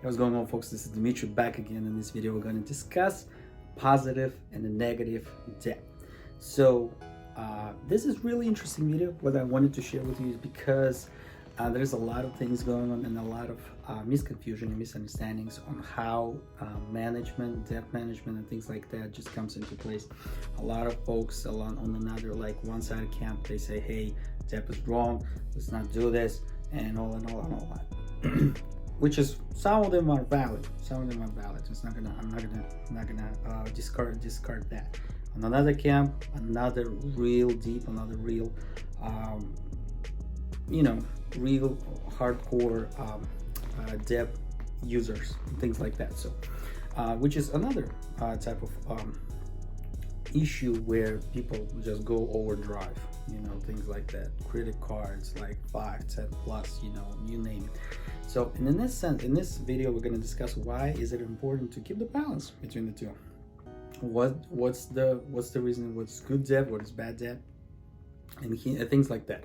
What's going on, folks? This is Dimitri back again. In this video, we're going to discuss positive and the negative debt. So this is really interesting video. What I wanted to share with you is because there's a lot of things going on and a lot of misconfusion and misunderstandings on how management, debt management, and things like that just comes into place. A lot of folks on another, like one-sided camp, they say, "Hey, debt is wrong. Let's not do this," and all that. Which is, some of them are valid. Some of them are valid. I'm not gonna discard that. On another camp, another real deep, another real, real hardcore debt users, things like that. So, which is another type of issue where people just go overdrive. Things like that. Credit cards, like 5, 10 plus. You name it. So, and in this sense, in this video, we're going to discuss why is it important to keep the balance between the two. What's the reason? What's good debt? What is bad debt? And things like that.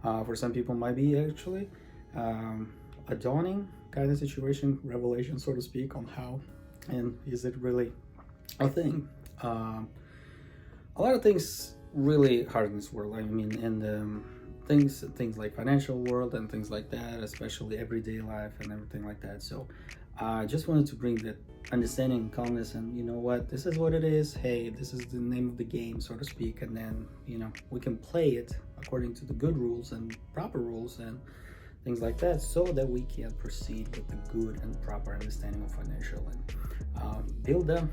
For some people, might be actually a dawning kind of situation, revelation, so to speak, on how and is it really a thing. A lot of things really hard in this world. I mean, and things like financial world and things like that, especially everyday life and everything like that. So I just wanted to bring that understanding and calmness, and this is what it is. Hey, this is the name of the game, so to speak, and then we can play it according to the good rules and proper rules and things like that, so that we can proceed with the good and proper understanding of financial and build the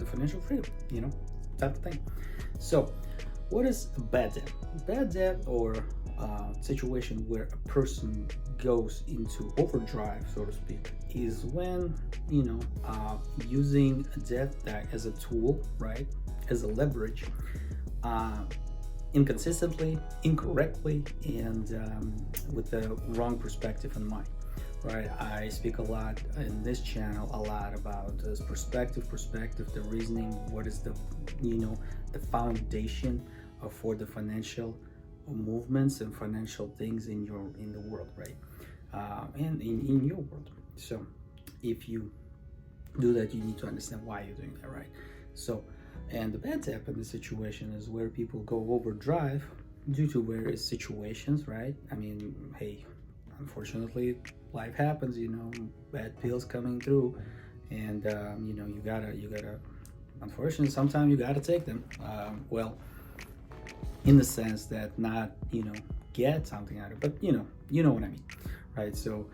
financial freedom, type of thing. So what is bad debt? Bad debt, or situation where a person goes into overdrive, so to speak, is when using debt as a tool, right, as a leverage, inconsistently, incorrectly, and with the wrong perspective in mind. Right, I speak a lot in this channel about this perspective, the reasoning. What is the foundation for the financial movements and financial things in the world, right? And in your world. So if you do that, you need to understand why you're doing that, right? So, and the bad debt in the situation is where people go overdrive due to various situations, right? I mean, hey, unfortunately, life happens, bad bills coming through, and you gotta unfortunately sometimes you gotta take them, in the sense that not get something out of it, but you know what I mean, right? So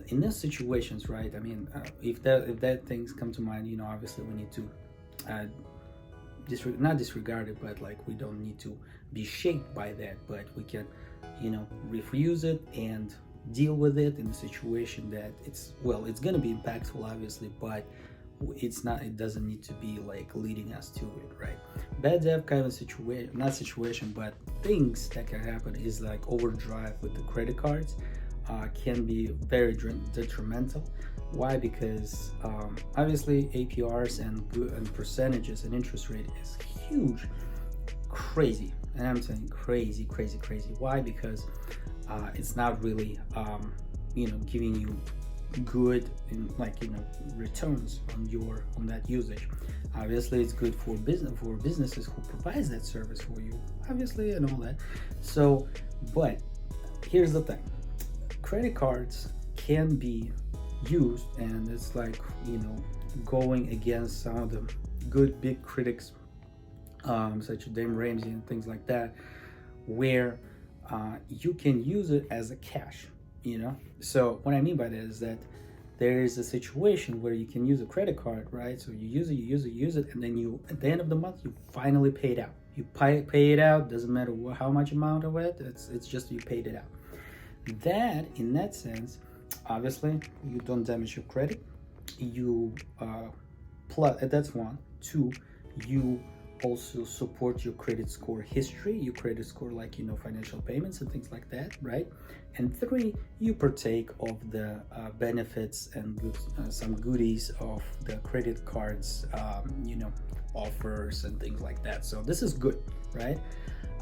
in those situations, right, I mean, if that things come to mind, obviously we need to not disregard it, but like we don't need to be shaped by that, but we can refuse it and deal with it in a situation that it's going to be impactful, obviously, but it doesn't need to be like leading us to it, right? Bad debt kind of situation, but things that can happen is like overdrive with the credit cards can be very detrimental. Why? Because obviously APRs and percentages and interest rate is huge, crazy, and I'm saying crazy. Why? Because it's not really giving you good returns on that usage. Obviously, it's good for businesses who provides that service for you, obviously, and all that. So, but here's the thing: credit cards can be used, and it's like going against some of the good big critics, such as Dame Ramsey and things like that, where you can use it as a cash. So what I mean by that is that there is a situation where you can use a credit card, right? So you use it, and then at the end of the month, you finally pay it out. You pay it out, doesn't matter how much amount of it, it's just you paid it out. That, in that sense, obviously, you don't damage your credit. That's one. 2, you also support your credit score history, your credit score, like financial payments and things like that, right? And 3, you partake of the benefits and some goodies of the credit cards, offers and things like that. So this is good, right?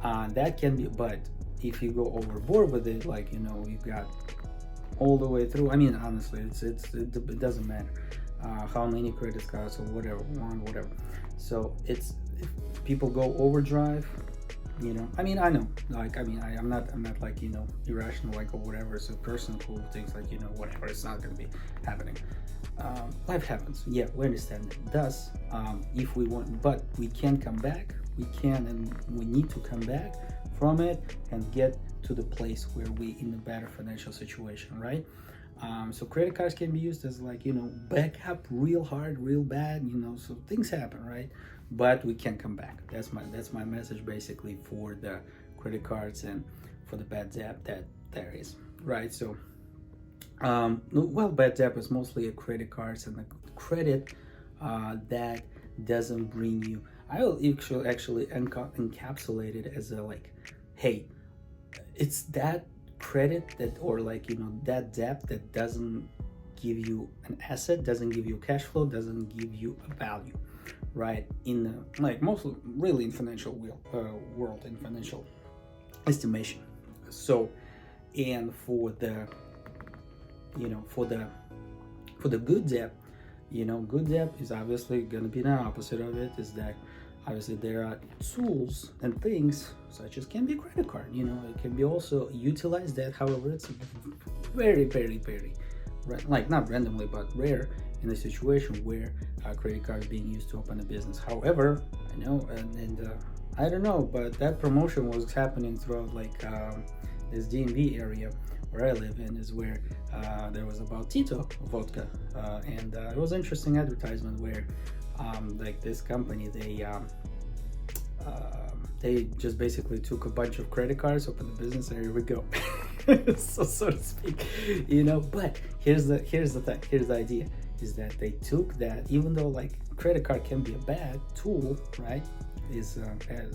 That can be, but if you go overboard with it, like you got all the way through. I mean, honestly, it doesn't matter how many credit cards or whatever, whatever. So it's, if people go overdrive, you know, I mean, I know, like, I mean, I'm not like, you know, irrational, like, or whatever. It's a person who thinks like, you know, whatever, it's not going to be happening. Life happens, yeah, we understand it does. If we want, but we can come back, we can, and we need to come back from it and get to the place where we in a better financial situation, right? So credit cards can be used as, like, you know, backup real hard, real bad, you know, so things happen, right? But we can come back. That's my message basically for the credit cards and for the bad debt that there is, right? So well, bad debt is mostly a credit cards and the credit that doesn't bring you, I will actually encapsulate it as a, like, hey, it's that credit that, or like, you know, that debt that doesn't give you an asset, doesn't give you cash flow, doesn't give you a value, right? In the, like, mostly really in financial world, in financial estimation. So, and for the, you know, for the good debt, you know, good debt is obviously going to be the opposite of it, is that obviously there are tools and things such as can be credit card, you know, it can be also utilize that. However, it's very, very, very, like, not randomly, but rare in a situation where a credit card is being used to open a business. However, I know, and I don't know, but that promotion was happening throughout, like, this DMV area where I live in, is where there was about Tito vodka, and it was an interesting advertisement where like this company, they just basically took a bunch of credit cards, opened the business, and here we go. so to speak, you know. But here's the thing, here's the idea, is that they took that, even though, like, credit card can be a bad tool, right? Is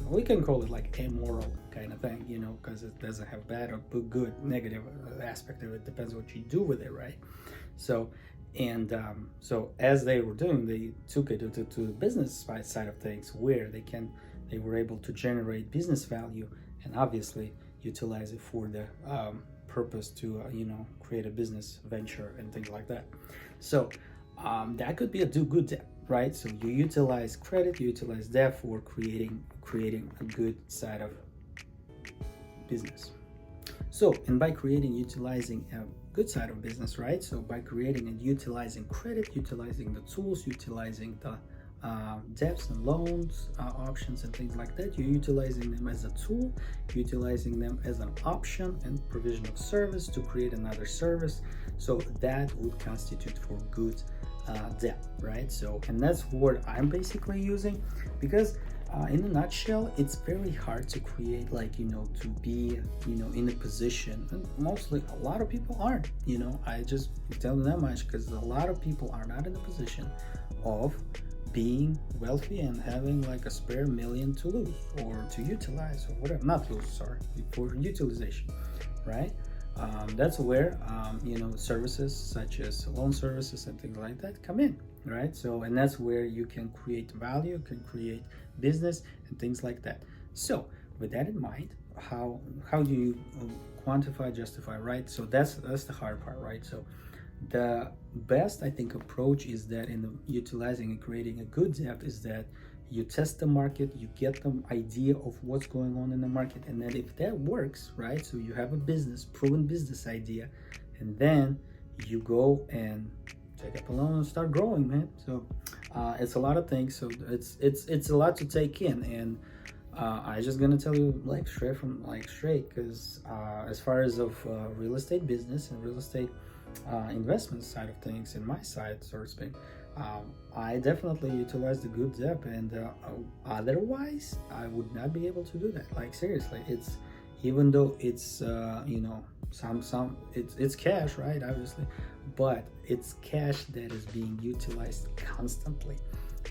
we can call it like amoral kind of thing, you know, because it doesn't have bad or good, negative aspect of it. Depends what you do with it, right? So, and so as they were doing, they took it to the business side of things, where they were able to generate business value and obviously utilize it for the purpose to you know, create a business venture and things like that. So that could be a good debt, right? So you utilize credit, you utilize debt for creating a good side of business. So, and by utilizing a good side of business, right? So by creating and utilizing credit, utilizing the tools, utilizing the debts and loans options and things like that, you're utilizing them as a tool, utilizing them as an option and provision of service to create another service. So that would constitute for good debt, right? So, and that's what I'm basically using, because in a nutshell, it's very hard to create, like, you know, to be, you know, in a position, and mostly a lot of people aren't, you know, I just tell them that much, because a lot of people are not in a position of being wealthy and having like a spare million to lose or to utilize, or whatever, not lose, sorry, for utilization, right? That's where you know, services such as loan services and things like that come in, right? So, and that's where you can create value, can create business and things like that. So with that in mind, how do you quantify, justify, right? So that's the hard part, right? So the best, I think, approach is that in the utilizing and creating a good debt is that you test the market, you get the idea of what's going on in the market, and then if that works, right, so you have a proven business idea, and then you go and take up a loan and start growing, man. So it's a lot of things, so it's a lot to take in, and I just gonna tell you like straight, because as far as of real estate business and real estate investment side of things, in my side, so to speak, I definitely utilize the good debt, and otherwise I would not be able to do that. Like, seriously, it's, even though it's you know, it's cash, right, obviously, but it's cash that is being utilized constantly,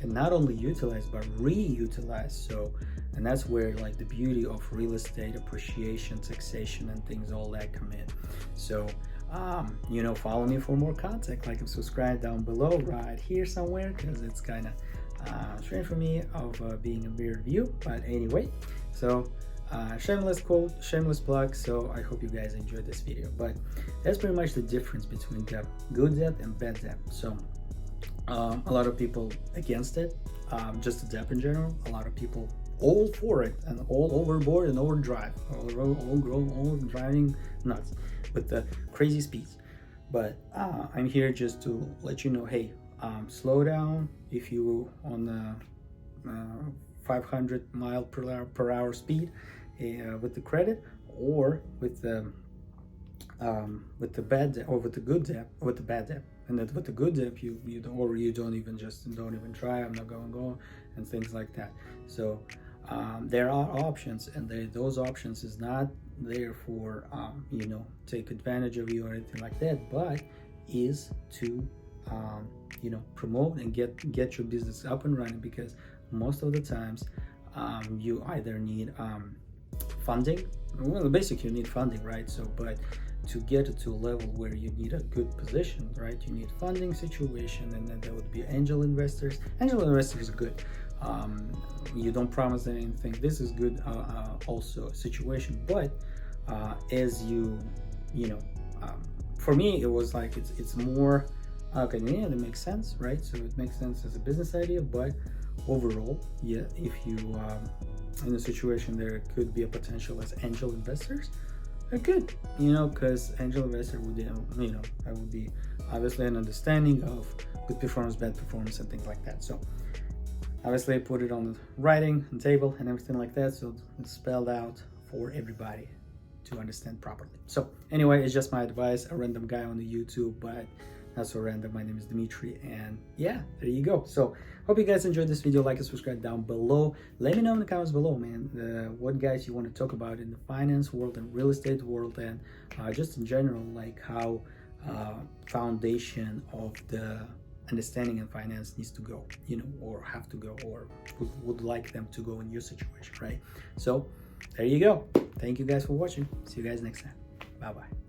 and not only utilized but reutilized. So, and that's where like the beauty of real estate appreciation, taxation and things, all that come in. So you know, follow me for more content, like and subscribe down below right here somewhere, because it's kind of strange for me of being a weird view, but anyway. So Shameless quote, shameless plug. So I hope you guys enjoyed this video, but that's pretty much the difference between debt, good debt and bad debt. So a lot of people against it, just the debt in general. A lot of people all for it and all overboard and overdrive, all driving nuts with the crazy speeds. But I'm here just to let you know, hey, slow down if you on the 500 mile per hour speed with the credit, or with the bad debt, or with the good debt, or with the bad debt. And that with the good debt, you don't even try. I'm not going to go, and things like that. So there are options, and those options is not there for take advantage of you or anything like that, but is to promote and get your business up and running, because most of the times you either need funding. Well, basically you need funding, right? So but to get it to a level where you need a good position, right, you need funding situation, and then there would be angel investors. Angel investors are good. You don't promise them anything. This is good also situation, but as for me it was like it's more okay, yeah, that makes sense, right? So it makes sense as a business idea, but overall, yeah, if you in a situation there could be a potential as angel investors, are good, because angel investor would that would be obviously an understanding of good performance, bad performance, and things like that. So obviously I put it on writing and table and everything like that, so it's spelled out for everybody to understand properly. So anyway, it's just my advice, a random guy on the YouTube, but not so random. My name is Dimitri, and yeah, there you go. So hope you guys enjoyed this video. Like and subscribe down below. Let me know in the comments below, man, what guys you want to talk about in the finance world and real estate world, and just in general, like how foundation of the understanding in finance needs to go, or have to go, or would like them to go in your situation, right? So there you go. Thank you guys for watching. See you guys next time. Bye bye.